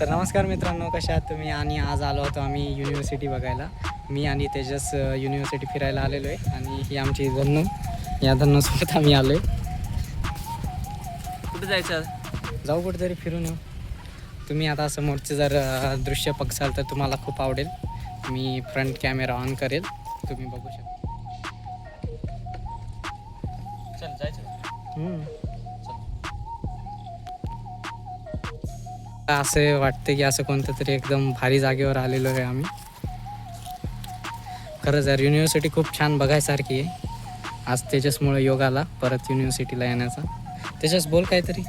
तर नमस्कार मित्रांनो, कशा आहात तुम्ही? आणि आज आलो होतो आम्ही युनिव्हर्सिटी बघायला. मी आणि तेजस युनिव्हर्सिटी फिरायला आलेलो आहे. आणि ही आमची धन्नू, या धन्नूसोबत आम्ही आलो आहे. कुठे जायचं? जाऊ कुठेतरी फिरून येऊ. तुम्ही आता समोरचे जर दृश्य बघसाल तर तुम्हाला खूप आवडेल. मी फ्रंट कॅमेरा ऑन करेल, तुम्ही बघू शकता. चल जायचं. असं वाटतं की असं कोणतं तरी एकदम भारी जागेवर आलेलो आहे आम्ही. खरंच यार, युनिव्हर्सिटी खूप छान बघायसारखी आहे. आज तेजसमुळे योग आला परत युनिव्हर्सिटीला येण्याचा. तेजस बोल काहीतरी.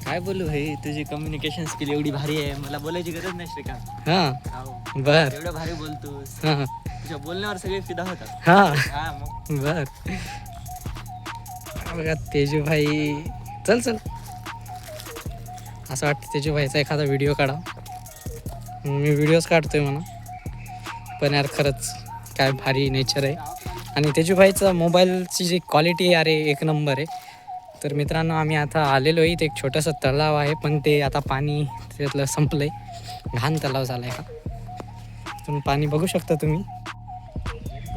काय बोलू भाई, तुझी कम्युनिकेशन स्किल एवढी भारी आहे, मला बोलायची गरज नाही श्रीकांत. हां बर. एवढं भारी बोलतोस, हां तुझ्या बोलण्यावर सगळे फिदा होतात. हां मग बर. बघा तेजूभाई, चल असं वाटतं तेजूभाईचा एखादा व्हिडिओ काढा. मी व्हिडिओज काढतोय म्हणा, पण यार खरंच काय भारी नेचर आहे. आणि तेजूभाईचा मोबाईलची जी क्वालिटी आहे अरे एक नंबर आहे. तर मित्रांनो, आम्ही आता आलेलो आहे. इथे एक छोटंसं तलाव आहे, पण ते आता पाणी त्यातलं संपलं आहे. घाण तलाव झाला आहे हा. तुम्ही पाणी बघू शकता तुम्ही.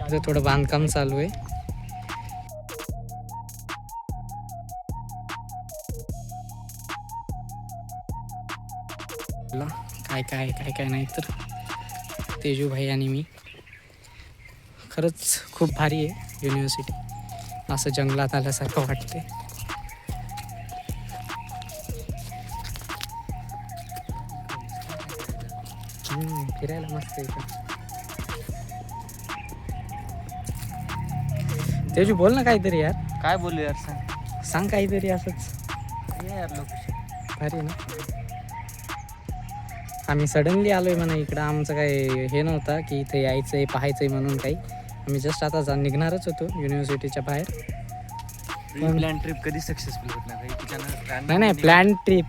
इथं थोडं बांधकाम चालू आहे. काय नाही तर तेजूभाई आणि मी. खरंच खूप भारी आहे युनिव्हर्सिटी. असं जंगलात आल्यासारखं वाटते. फिरायला मस्त आहे. तेजू बोल ना काहीतरी यार. काय बोलू यार, सांग काहीतरी असंच. सांग यार. लोकेशन भारी ना. आम्ही सडनली आलो आहे म्हणा इकडं. आमचं काही हे नव्हतं की इथे यायचं आहे पाहायचं आहे म्हणून काही. आम्ही जस्ट आता निघणारच होतो युनिव्हर्सिटीच्या बाहेर. प्लॅन ट्रिप कधी सक्सेसफुल होत नाही. नाही प्लॅन ट्रिप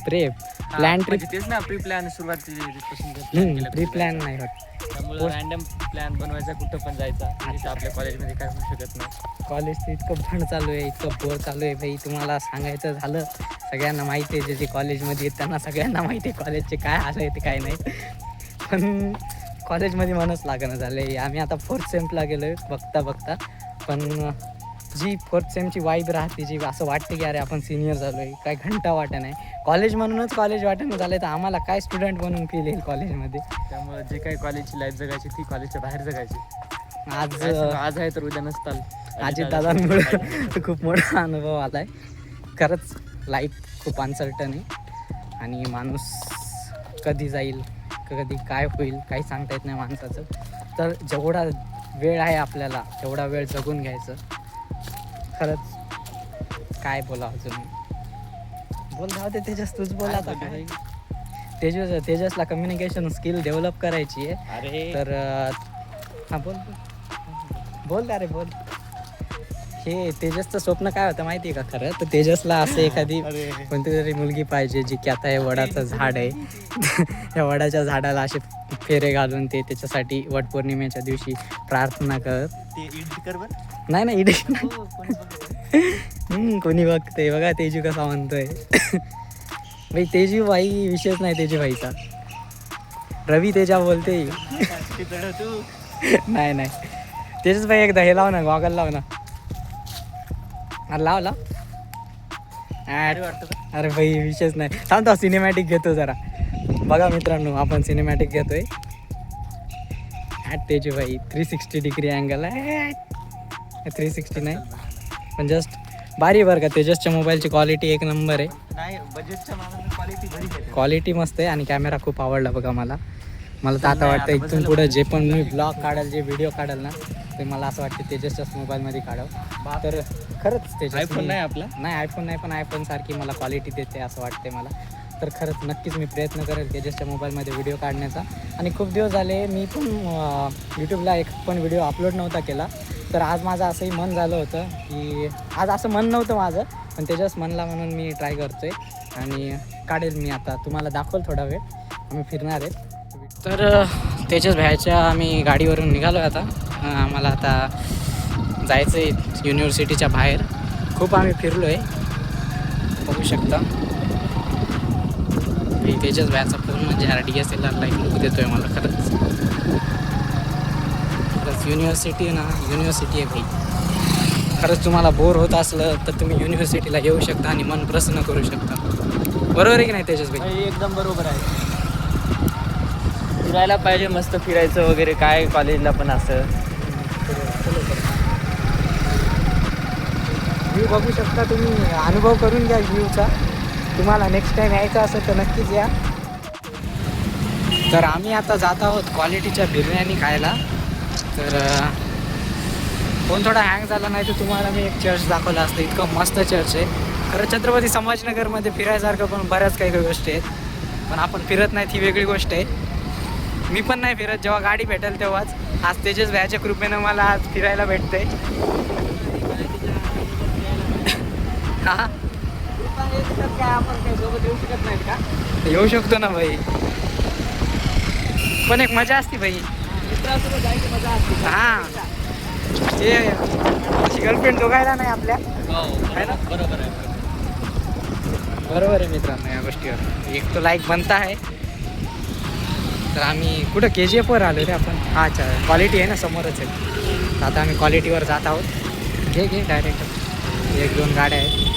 प्लॅन ट्रिप तेच ना, प्री प्लॅन सुरुवातीपासून प्री प्लॅन नाही होत. त्यामुळे रॅन्डम प्लॅन बनवायचा, कुठं पण जायचा. तिथं आपल्या कॉलेजमध्ये काय होऊ शकत नाही. कॉलेजचं इतकं भण चालू आहे, इतकं बोर चालू आहे भाई. तुम्हाला सांगायचं झालं, सगळ्यांना माहिती आहे जे कॉलेजमध्ये आहेत त्यांना सगळ्यांना माहिती आहे कॉलेजचे काय हाल आहे ते काय नाही. पण कॉलेजमध्ये मनच लागणं झालं आहे. आम्ही आता 4th सेमला गेलो आहे बघता. पण जी 4th सेमची वाईब राहते, जी असं वाटते की अरे आपण सिनियर झालो आहे, काय घंटा वाटत नाही. कॉलेज म्हणूनच कॉलेज वाटणं झालं आहे, तर आम्हाला काय स्टुडंट म्हणून फील येईल कॉलेजमध्ये. त्यामुळे जे काही कॉलेजची लाईफ जगायची ती कॉलेजच्या बाहेर जगायची. आज आहे तर उद्या नसताल. अजितदादांमुळे खूप मोठा अनुभव आला आहे. खरंच लाईफ खूप अनसर्टन आहे आणि माणूस कधी जाईल, कधी काय होईल काही सांगता येत नाही माणसाचं. तर जेवढा वेळ आहे आपल्याला तेवढा वेळ जगून घ्यायचं. खरंच काय बोला अजून. बोल राहू दे तेजस, तूच बोल आता. काय तेजसला कम्युनिकेशन स्किल डेव्हलप करायची आहे. अरे तर हां बोल अरे बोल. हे तेजसचं स्वप्न काय होतं माहिती आहे का खरं? तर तेजसला असं एखादी कोणती तरी मुलगी पाहिजे जी की आता हे वडाचं झाड आहे या वडाच्या झाडाला असे फेरे घालून ते त्याच्यासाठी वटपौर्णिमेच्या दिवशी प्रार्थना कर. ते एडिट कर बरं. नाही एडिट कोणी बघते बघा तेजू कसा म्हणतोय. भाई तेजू भाई विषयच नाही तेजूभाईचा. रवी तेजा बोलते. नाही तेजस भाई एकदा हे लाव ना, गॉगल लाव ना. लाव अरे भाई विषयच नाही. सांगतो सिनेमॅटिक घेतो जरा. बघा मित्रांनो, आपण सिनेमॅटिक घेतोय. तेजू भाई 360 डिग्री अँगल आहे. 360 नाही पण जस्ट भारी बरं का. तेजसच्या मोबाईलची क्वालिटी एक नंबर आहे. नाही, बजेटच्या मानाने क्वालिटी बरी आहे. क्वालिटी मस्त आहे आणि कॅमेरा खूप आवडला बघा मला. तर आता वाटतं इथून पुढं जे पण मी ब्लॉग काढेल, जे व्हिडिओ काढेल ना, ते मला असं वाटतं तेजसच्याच मोबाईलमध्ये काढावं. तर खरंच तेजस आयफोन नाही आपला. नाही आयफोन नाही, पण आयफोनसारखी मला क्वालिटी देते असं वाटते मला. तर खरंच नक्कीच मी प्रयत्न करेल तेजसच्या मोबाईलमध्ये व्हिडिओ काढण्याचा. आणि खूप दिवस झाले मी पण यूट्यूबला एक पण व्हिडिओ अपलोड नव्हता केला. तर आज माझं असंही मन झालं होतं की आज असं मन नव्हतं माझं, पण तेजस म्हणला म्हणून मी ट्राय करतो आहे आणि काढेल मी. आता तुम्हाला दाखवलं थोडा वेळ आम्ही फिरणार आहे. तर तेजस भाईच्या आम्ही गाडीवरून निघालो आता. आम्हाला आता जायचं आहे युनिव्हर्सिटीच्या बाहेर. खूप आम्ही फिरलो आहे बघू शकता. तेजस भाईचा फोन म्हणजे DSLR लाईक लुक देतोय मला खरंच. खरंच युनिव्हर्सिटी ना युनिव्हर्सिटी आहे भाई. खरंच तुम्हाला बोर होत असलं तर तुम्ही युनिव्हर्सिटीला येऊ शकता आणि मन प्रसन्न करू शकता. बरोबर आहे की नाही तेजस भाई? एकदम बरोबर आहे. फिरायला पाहिजे, मस्त फिरायचं वगैरे, काय कॉलेजला पण असं. व्ह्यू बघू शकता तुम्ही, अनुभव करून घ्या व्ह्यूचा. तुम्हाला नेक्स्ट टाइम यायचं असेल तर नक्कीच या. तर आम्ही आता जात आहोत क्वालिटीच्या बिर्याणी खायला. तर फोन थोडा हँग झाला नाही तर तुम्हाला मी एक चर्च दाखवला असतं. इतकं मस्त चर्च आहे खरं. छत्रपती संभाजीनगरमध्ये फिरायसारखं पण बऱ्याच काही गोष्टी आहेत, पण आपण फिरत नाहीत ही वेगळी गोष्ट आहे. मी पण नाही फिरत, जेव्हा गाडी भेटेल तेव्हाच. आज तेजस भाईच्या कृपेनं मला आज फिरायला भेटते. हा काय आपण काही सोबत येऊ शकत नाहीत का? येऊ शकतो ना भाई, पण एक मजा असते भाई. मित्रासोबत जायची मजा असते. हां ते अशी गर्लफ्रेंड दोघायला नाही आपल्या. आहे ना, बरोबर आहे. बरोबर आहे मित्रांनो, या गोष्टीवर एक तो लाईक बनता आहे. तर आम्ही कुठं KGF वर आलो रे आपण. हा अच्छा, क्वालिटी आहे ना समोरच आहे. तर आता आम्ही क्वालिटीवर जात आहोत. घे डायरेक्ट 1-2 गाड्या आहेत.